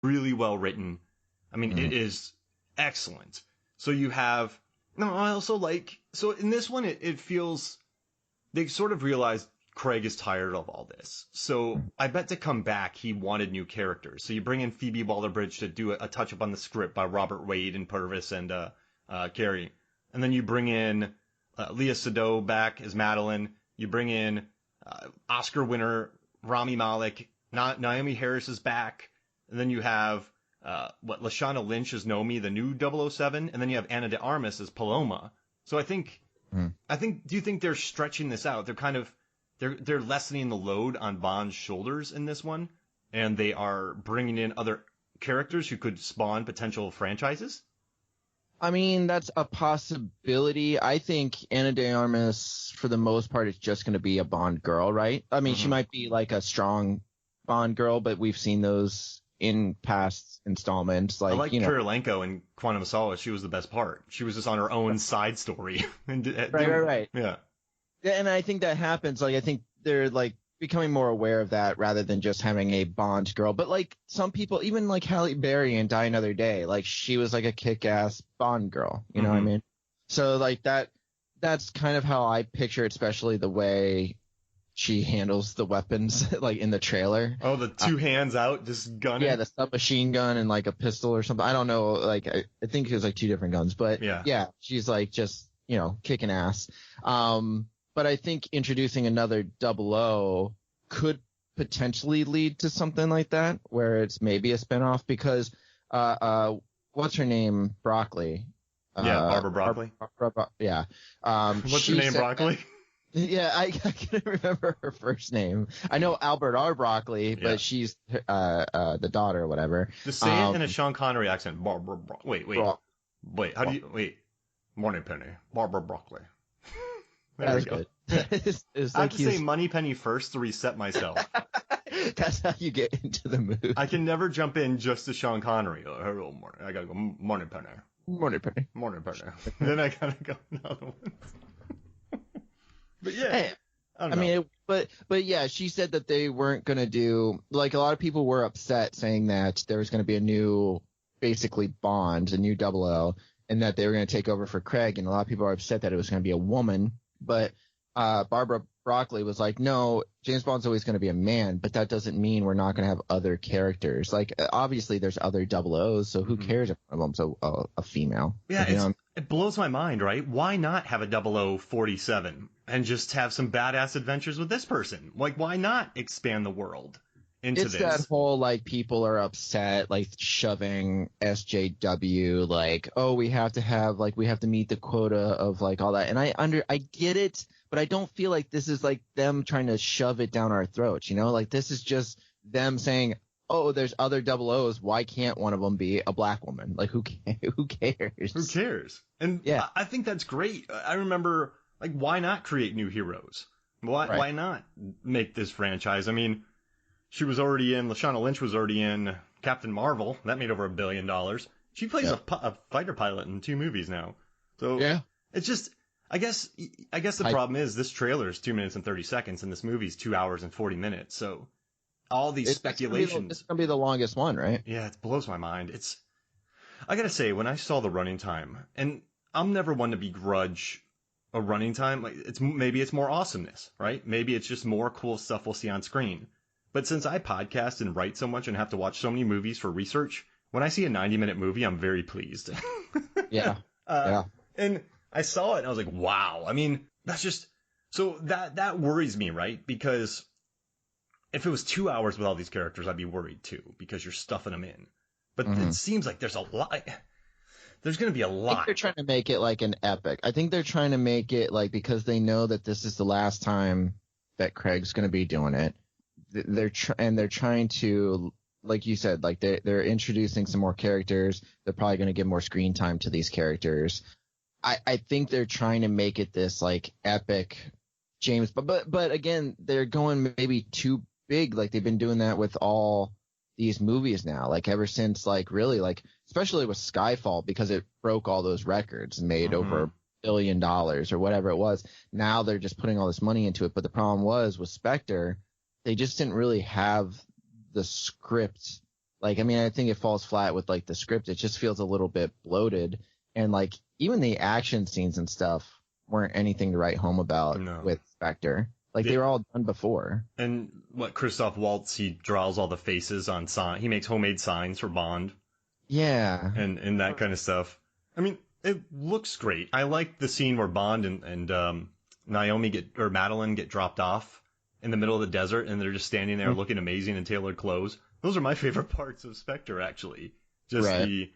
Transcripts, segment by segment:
really well written. I mean, it is excellent. So you have, no, I also like, so in this one, it feels, they sort of realized Craig is tired of all this. So I bet to come back, he wanted new characters. So you bring in Phoebe Waller-Bridge to do a touch-up on the script by Robert Wade and Purvis and Carey. And then you bring in Leah Sado back as Madeline. You bring in Oscar winner Rami Malek. Naomi Harris is back. And then you have Lashana Lynch as Nomi, the new 007. And then you have Ana de Armas as Paloma. So I think, do you think they're stretching this out? They're kind of, they're lessening the load on Bond's shoulders in this one, and they are bringing in other characters who could spawn potential franchises? I mean, that's a possibility. I think Ana de Armas, for the most part, is just going to be a Bond girl, right? I mean, she might be like a strong Bond girl, but we've seen those in past installments. Like, I like Kirilenko in Quantum of Solace. She was the best part. She was just on her own side story. Right. Yeah. Yeah, and I think that happens. Like, I think they're like becoming more aware of that rather than just having a Bond girl. But like some people, even like Halle Berry in Die Another Day, like she was like a kick-ass Bond girl. You know what I mean? So like that's kind of how I picture it, especially the way she handles the weapons, like in the trailer. Oh, the two hands out, just gunning. Yeah, the submachine gun and like a pistol or something. I don't know. Like I think it was like two different guns, but yeah, she's like just kicking ass. But I think introducing another 00 could potentially lead to something like that, where it's maybe a spinoff because, what's her name? Broccoli. Barbara Broccoli. Yeah. What's her name, Broccoli? Yeah, I can't remember her first name. I know Albert R. Broccoli, but she's the daughter or whatever. Just say it in a Sean Connery accent. Barbara Wait. How do you... Wait. Morning Penny. Barbara Broccoli. That was good. I have to say Moneypenny first to reset myself. That's how you get into the mood. I can never jump in just to Sean Connery. Oh, hello, morning. I gotta go, Morning Penny. Then I gotta go another one. But yeah. Hey, I mean, but yeah, she said that they weren't going to do, like a lot of people were upset saying that there was going to be a new, basically Bond, a new 00, and that they were going to take over for Craig. And a lot of people are upset that it was going to be a woman. But Barbara Broccoli was like, no, James Bond's always going to be a man, but that doesn't mean we're not going to have other characters. Like, obviously there's other 00s, so who cares if one of them's a female? Yeah, it blows my mind, right? Why not have a 0047 and just have some badass adventures with this person? Like, why not expand the world into this? It's that whole, like, people are upset, like, shoving SJW, like, oh, we have to meet the quota of, like, all that. And I get it, but I don't feel like this is, like, them trying to shove it down our throats, Like, this is just them saying, oh, there's other 00s. Why can't one of them be a black woman? Like, who cares? Who cares? And yeah. I think that's great. I remember, like, why not create new heroes? Why not make this franchise? I mean, Lashana Lynch was already in Captain Marvel. That made over $1 billion. She plays a fighter pilot in 2 movies now. So it's just, I guess the problem is this trailer is 2 minutes and 30 seconds and this movie's 2 hours and 40 minutes. So all these speculations. This is going to be the longest one, right? Yeah, it blows my mind. I got to say, when I saw the running time, and I'm never one to begrudge a running time, like maybe it's more awesomeness, right? Maybe it's just more cool stuff we'll see on screen. But since I podcast and write so much and have to watch so many movies for research, when I see a 90-minute movie, I'm very pleased. Yeah. And I saw it and I was like, wow. I mean, that's just, so that worries me, right? Because if it was 2 hours with all these characters, I'd be worried too, because you're stuffing them in. But it seems like there's a lot. There's going to be a lot. I think they're trying to make it like an epic. I think they're trying to make it like, because they know that this is the last time that Craig's going to be doing it. They're trying to, like you said, like they're introducing some more characters. They're probably going to give more screen time to these characters. I think they're trying to make it this like epic James, but again, they're going maybe too big. Like they've been doing that with all these movies now, like ever since, like really, like especially with Skyfall, because it broke all those records and made over $1 billion or whatever it was. Now they're just putting all this money into it. But the problem was with Spectre, they just didn't really have the script Like, I mean, I think it falls flat with like the script. It just feels a little bit bloated, and like even the action scenes and stuff weren't anything to write home about with Spectre. Like they were all done before. And what Christoph Waltz, he draws all the faces on he makes homemade signs for Bond. Yeah. And that kind of stuff. I mean, it looks great. I like the scene where Bond and Madeline get dropped off in the middle of the desert, and they're just standing there looking amazing in tailored clothes. Those are my favorite parts of Spectre, actually. Just I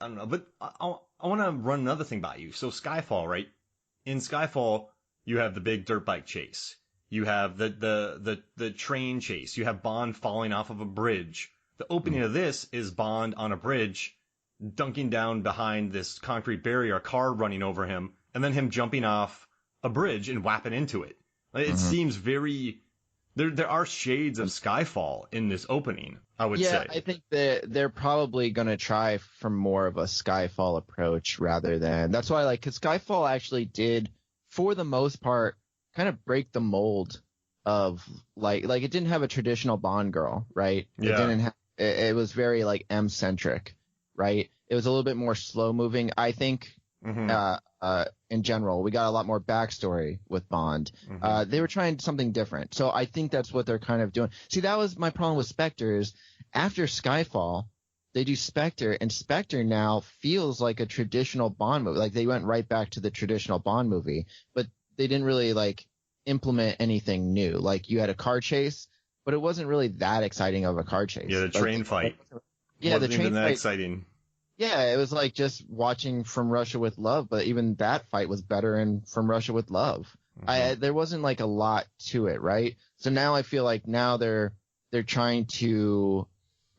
don't know. But I want to run another thing by you. So Skyfall, right? In Skyfall, you have the big dirt bike chase. You have the train chase. You have Bond falling off of a bridge. The opening of this is Bond on a bridge, dunking down behind this concrete barrier, a car running over him, and then him jumping off a bridge and whapping into it. It seems very... There are shades of Skyfall in this opening, I would say. Yeah, I think that they're probably going to try for more of a Skyfall approach rather than... That's why, like, because Skyfall actually did, for the most part, kind of break the mold of, like it didn't have a traditional Bond girl, right? Yeah. It didn't have... It was very, like, M-centric, right? It was a little bit more slow-moving, I think. In general, we got a lot more backstory with Bond. They were trying something different, so I think that's what they're kind of doing. See, that was my problem with Spectre. Is after Skyfall, they do Spectre, and Spectre now feels like a traditional Bond movie. Like they went right back to the traditional Bond movie, but they didn't really like implement anything new. Like you had a car chase, but it wasn't really that exciting of a car chase. Yeah, the train fight. Yeah, the train even that fight. Exciting. Yeah, it was like just watching From Russia with Love, but even that fight was better in From Russia with Love. There wasn't like a lot to it, right? So now I feel like now they're trying to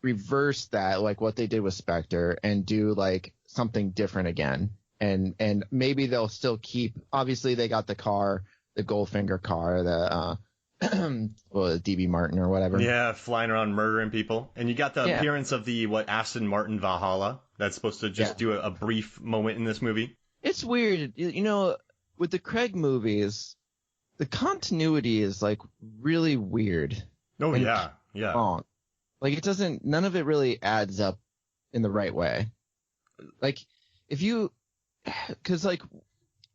reverse that, like what they did with Spectre, and do like something different again. And maybe they'll still keep. Obviously, they got the car, the Goldfinger car, the DB Martin or whatever. Yeah, flying around murdering people, and you got the appearance of the Aston Martin Valhalla. That's supposed to just do a brief moment in this movie. It's weird. You know, with the Craig movies, the continuity is like really weird. Oh, yeah. Wrong. Like it doesn't, none of it really adds up in the right way. Like because like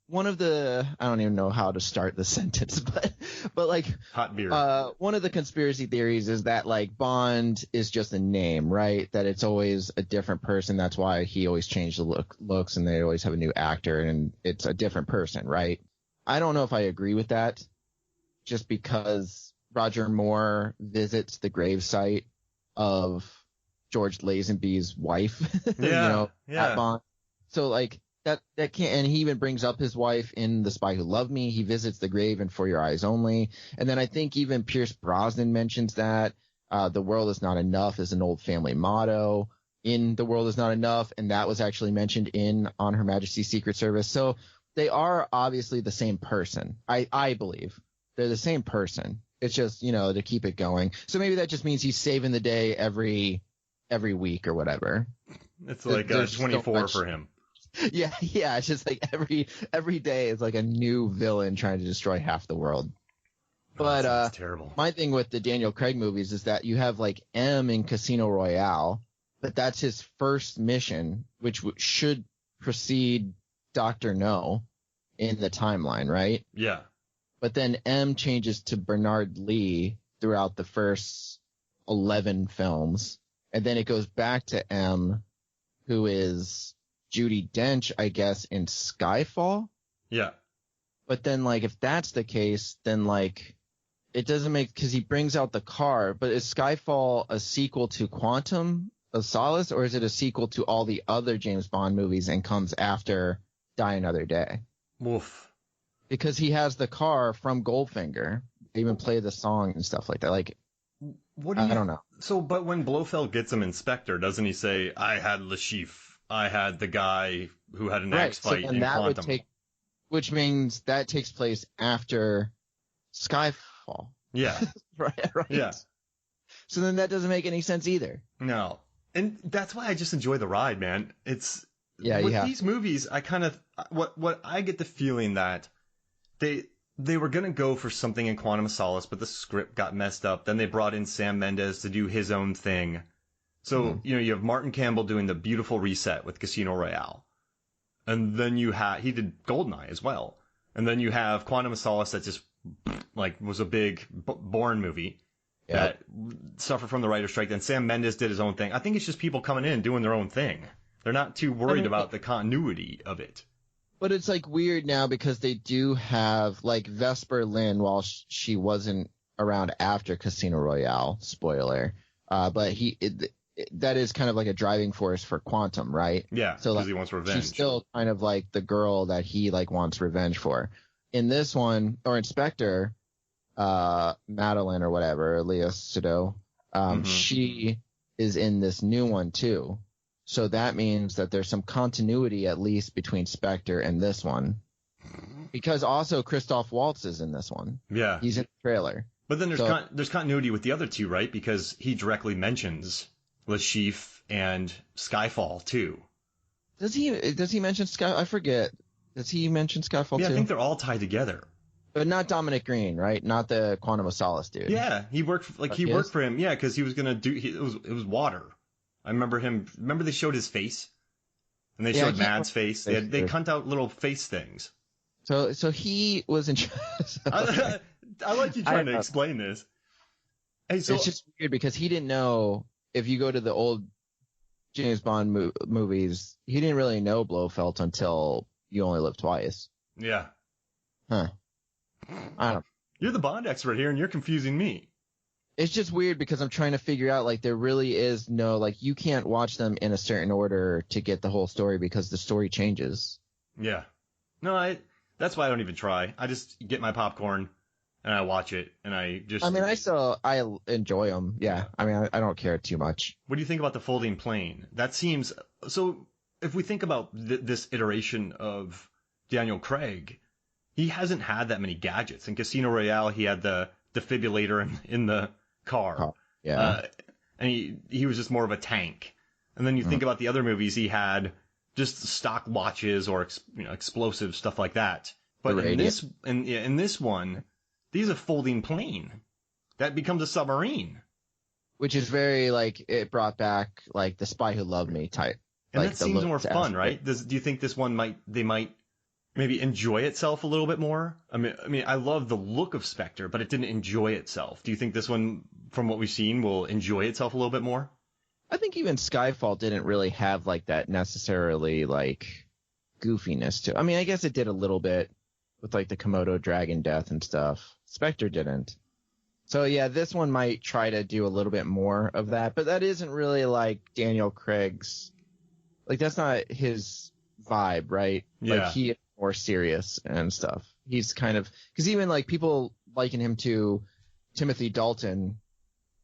one of the, I don't even know how to start the sentence, but like hot beer. One of the conspiracy theories is that like Bond is just a name, right? That it's always a different person. That's why he always changed the looks, and they always have a new actor, and it's a different person, right? I don't know if I agree with that, just because Roger Moore visits the gravesite of George Lazenby's wife, at Bond. So like. That can't, and he even brings up his wife in The Spy Who Loved Me. He visits the grave in For Your Eyes Only. And then I think even Pierce Brosnan mentions that the world is not enough is an old family motto in The World Is Not Enough. And that was actually mentioned in On Her Majesty's Secret Service. So they are obviously the same person. I believe they're the same person. It's just, to keep it going. So maybe that just means he's saving the day every week or whatever. It's like 24 for him. Yeah. It's just like every day is like a new villain trying to destroy half the world. But that's terrible. My thing with the Daniel Craig movies is that you have like M in Casino Royale, but that's his first mission, which should precede Dr. No in the timeline, right? Yeah. But then M changes to Bernard Lee throughout the first 11 films, and then it goes back to M, who is Judi Dench, I guess, in Skyfall. Yeah. But then, like, if that's the case, then, like, it doesn't make, because he brings out the car, but is Skyfall a sequel to Quantum of Solace, or is it a sequel to all the other James Bond movies and comes after Die Another Day? Woof. Because he has the car from Goldfinger. They even play the song and stuff like that. Like, I don't know. So, but when Blofeld gets him in Spectre, doesn't he say, I had Le Chiffre? I had the guy who had an axe fight in Quantum. Which means that takes place after Skyfall. Yeah. right. Yeah. So then that doesn't make any sense either. No. And that's why I just enjoy the ride, man. It's with these movies, I kind of what I get the feeling that they were gonna go for something in Quantum of Solace, but the script got messed up. Then they brought in Sam Mendes to do his own thing. So, you have Martin Campbell doing the beautiful reset with Casino Royale. And then he did Goldeneye as well. And then you have Quantum of Solace that just, was a big Bourne movie that suffered from the writer's strike. Then Sam Mendes did his own thing. I think it's just people coming in and doing their own thing. They're not too worried about the continuity of it. But it's weird now because they do have Vesper Lynn, while she wasn't around after Casino Royale, spoiler. But that is kind of a driving force for Quantum, right? Yeah, so because he wants revenge. She's still kind of the girl that he wants revenge for. In this one, or Inspector, Madeline or whatever, Leah Sado, she is in this new one too. So that means that there's some continuity at least between Spectre and this one. Because also Christoph Waltz is in this one. Yeah. He's in the trailer. But then there's continuity with the other two, right? Because he directly mentions Le Chiffre and Skyfall too. Does he mention Sky? I forget. Does he mention Skyfall too? Yeah, I think they're all tied together. But not Dominic Green, right? Not the Quantum of Solace dude. Yeah, he worked for him. Yeah, because he was gonna do. It was water. I remember him. Remember they showed his face, and they showed Mad's face. They cunt out little face things. So he was in charge. I like you trying to explain this. Hey, so it's just weird because he didn't know. If you go to the old James Bond movies, he didn't really know Blofeld until You Only Live Twice. Yeah. Huh. I don't. You're the Bond expert here, and you're confusing me. It's just weird because I'm trying to figure out there really is no you can't watch them in a certain order to get the whole story because the story changes. Yeah. No, that's why I don't even try. I just get my popcorn and I watch it and I enjoy them. Yeah. I mean, I don't care too much. What do you think about the folding plane? That seems so. If we think about this iteration of Daniel Craig, he hasn't had that many gadgets. In Casino Royale, he had the defibrillator in the car. Oh, yeah. And he was just more of a tank. And then you think about the other movies, he had just stock watches or explosive stuff like that. But in this one, he's a folding plane that becomes a submarine, which is very it brought back the Spy Who Loved Me type. And that seems more fun, right? Do you think this one might maybe enjoy itself a little bit more? I mean, I love the look of Spectre, but it didn't enjoy itself. Do you think this one, from what we've seen, will enjoy itself a little bit more? I think even Skyfall didn't really have that necessarily goofiness to it. I mean, I guess it did a little bit with the Komodo dragon death and stuff. Spectre didn't. So yeah, this one might try to do a little bit more of that, but that isn't really Daniel Craig's. That's not his vibe, right? Yeah. He is more serious and stuff. He's kind of, because even people liken him to Timothy Dalton,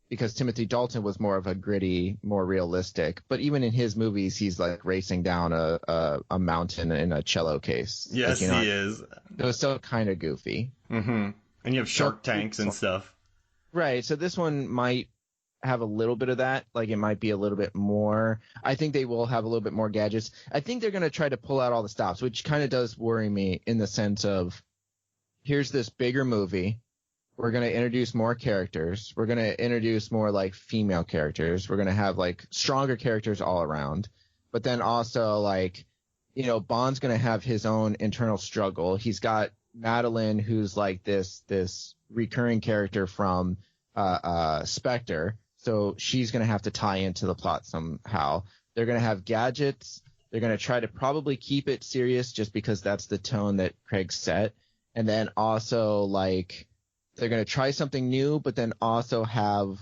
because Timothy Dalton was more of a gritty, more realistic. But even in his movies, he's racing down a mountain in a cello case. Yes, he is. It was still kind of goofy. Mm-hmm. And you have shark tanks and stuff. Right. So this one might have a little bit of that. It might be a little bit more. I think they will have a little bit more gadgets. I think they're going to try to pull out all the stops, which kind of does worry me in the sense of, here's this bigger movie. We're going to introduce more characters. We're going to introduce more female characters. We're going to have stronger characters all around. But then also Bond's going to have his own internal struggle. He's got Madeline, who's this recurring character from Spectre. So she's going to have to tie into the plot somehow. They're going to have gadgets. They're going to try to probably keep it serious just because that's the tone that Craig set. And then also they're going to try something new, but then also have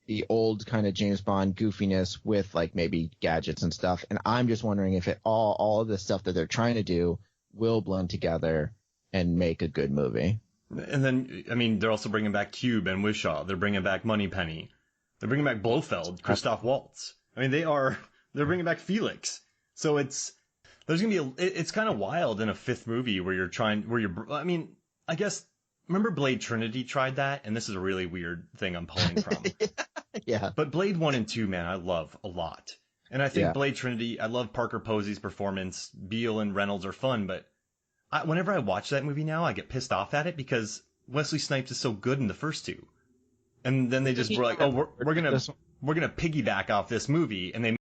the old kind of James Bond goofiness with maybe gadgets and stuff. And I'm just wondering if all of the stuff that they're trying to do will blend together and make a good movie. And then, I mean, they're also bringing back Cube and Wishaw. They're bringing back Moneypenny. They're bringing back Blofeld, Christoph Waltz. I mean, they're bringing back Felix. So it's kind of wild in a fifth movie I mean, I guess, remember Blade Trinity tried that? And this is a really weird thing I'm pulling from. Yeah. But Blade 1 and 2, man, I love a lot. And I think Blade Trinity, I love Parker Posey's performance. Beale and Reynolds are fun, but whenever I watch that movie now, I get pissed off at it because Wesley Snipes is so good in the first two. And then they just were we're going to we're going to piggyback off this movie, and they